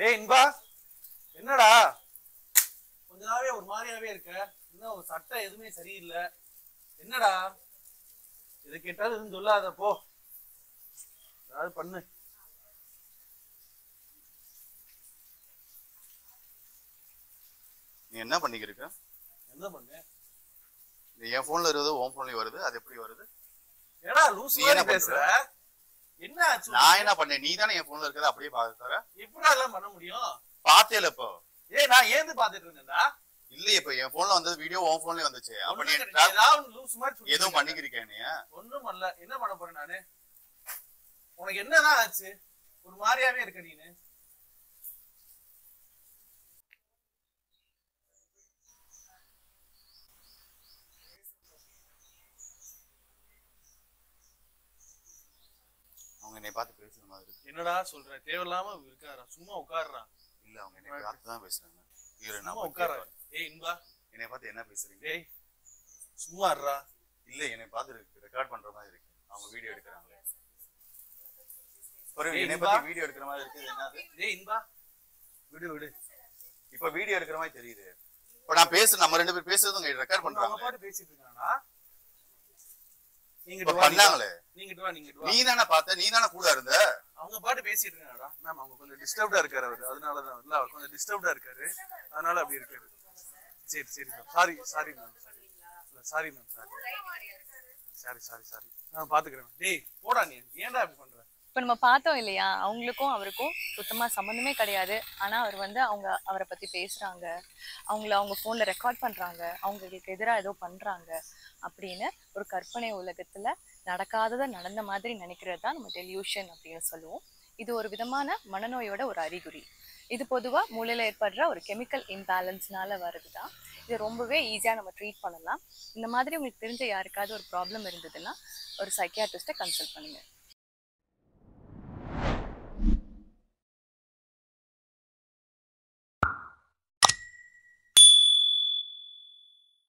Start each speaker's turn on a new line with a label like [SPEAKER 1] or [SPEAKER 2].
[SPEAKER 1] ஏய் இன்பா, என்னடா கொஞ்ச நாளே ஒரு மாதிரியாவே இருக்க? இன்னும் ஒரு சட்டை எதுவுமே சரியில்லை. என்னடா இதை கேட்டாலும் எதுவும் சொல்லாத போ, ஏதாவது பண்ணு.
[SPEAKER 2] நீ என்ன பண்ணிக்கிருக்க?
[SPEAKER 1] என்ன பண்ணு?
[SPEAKER 2] என் போன்ல வருது, உன் போன்லயும் வருது, அது எப்படி வருது?
[SPEAKER 1] ஏடா லூஸ் மாதிரி பேசுற? என்ன ஆச்சு?
[SPEAKER 2] நான் என்ன பண்ணேன்? நீ தானே என் போன்ல இருக்கிறத அப்படியே பாக்குற.
[SPEAKER 1] எப்படா எல்லாம் பண்ண முடியும்?
[SPEAKER 2] பாத்தேல இப்போ.
[SPEAKER 1] ஏய் நான் ஏந்து பாத்துட்டு இருந்தேன்டா.
[SPEAKER 2] இல்லையே, இப்ப என் போன்ல வந்தது வீடியோ உன் போன்லயே வந்துச்சு. அப்ப நீ
[SPEAKER 1] ஏதாவது லூஸ் மாதிரி
[SPEAKER 2] எதுவும் பண்ணிக்கிறீங்க? நீ
[SPEAKER 1] ஒண்ணும் பண்ணல. என்ன பண்ண போறேன் நானு? உனக்கு என்னதான் ஆச்சு? ஒரு மாதிரியாவே இருக்க நீனு.
[SPEAKER 2] அவங்க என்னை பார்த்து பேசுற மாதிரி இருக்கு.
[SPEAKER 1] என்னடா சொல்ற? தேவையில்லாம இருக்காரா? சும்மா உட்காருறா.
[SPEAKER 2] இல்ல, அவங்க என்னை பார்த்து தான் பேசுறாங்க.
[SPEAKER 1] சும்மா உட்கார. ஏய் இன்பா,
[SPEAKER 2] என்னை பார்த்து என்ன பேசுறீங்க?
[SPEAKER 1] ஏய் சும்மா இருடா.
[SPEAKER 2] இல்ல, என்னை பார்த்து ரெக்கார்ட் பண்ற மாதிரி இருக்கு. அவங்க வீடியோ எடுக்கிறாங்களே. என்னை பத்தி வீடியோ எடுக்கிற மாதிரி இருக்கு. என்னது?
[SPEAKER 1] ஏய் இன்பா, விடு விடு.
[SPEAKER 2] இப்ப வீடியோ எடுக்கிற மாதிரி தெரியுது. இப்ப நான் பேசு, நம்ம ரெண்டு பேரும் பேசுறதும் ரெக்கார்ட் பண்றாங்க.
[SPEAKER 1] அவங்க பாட்டு பேசிட்டு இருக்காங்கடா.
[SPEAKER 2] நீங்க பண்ணாங்களே.
[SPEAKER 1] நீ
[SPEAKER 2] தானே பார்த்த, நீ தானே கூட இருந்த.
[SPEAKER 1] அவங்க பாட்டு பேசிட்டு இருக்காங்கடா. மேம் அவங்க கொஞ்சம் டிஸ்டர்ப்டா இருக்காரு அவரு, அதனாலதான். இல்ல அவர் கொஞ்சம் டிஸ்டர்ப்டா இருக்காரு, அதனால அப்படி இருக்காரு. சரி சரி ma'am, sorry ma'am, sorry ma'am, sorry நான் பாத்துக்கிறேன். டேய் போடா, நீ ஏன்டா அப்படி பண்ற?
[SPEAKER 3] இப்போ நம்ம பார்த்தோம் இல்லையா, அவங்களுக்கும் அவருக்கும் சுத்தமாக சம்மந்தமே கிடையாது. ஆனால் அவர் வந்து அவரை பற்றி பேசுகிறாங்க, அவங்க ஃபோனில் ரெக்கார்ட் பண்ணுறாங்க, அவங்களுக்கு எதிராக ஏதோ பண்ணுறாங்க அப்படின்னு ஒரு கற்பனை உலகத்தில் நடக்காததை நடந்த மாதிரி நினைக்கிறது தான் நம்ம டெலியூஷன் அப்படின்னு சொல்லுவோம். இது ஒரு விதமான மனநோயோட ஒரு அறிகுறி. இது பொதுவாக மூளையில் ஏற்படுற ஒரு கெமிக்கல் இம்பேலன்ஸ்னால வருது தான். இது ரொம்பவே ஈஸியாக நம்ம ட்ரீட் பண்ணலாம். இந்த மாதிரி உங்களுக்கு தெரிஞ்ச யாருக்காவது ஒரு ப்ராப்ளம் இருந்ததுன்னா ஒரு சைக்கியாட்ரிஸ்ட்டை கன்சல்ட் பண்ணுங்கள்.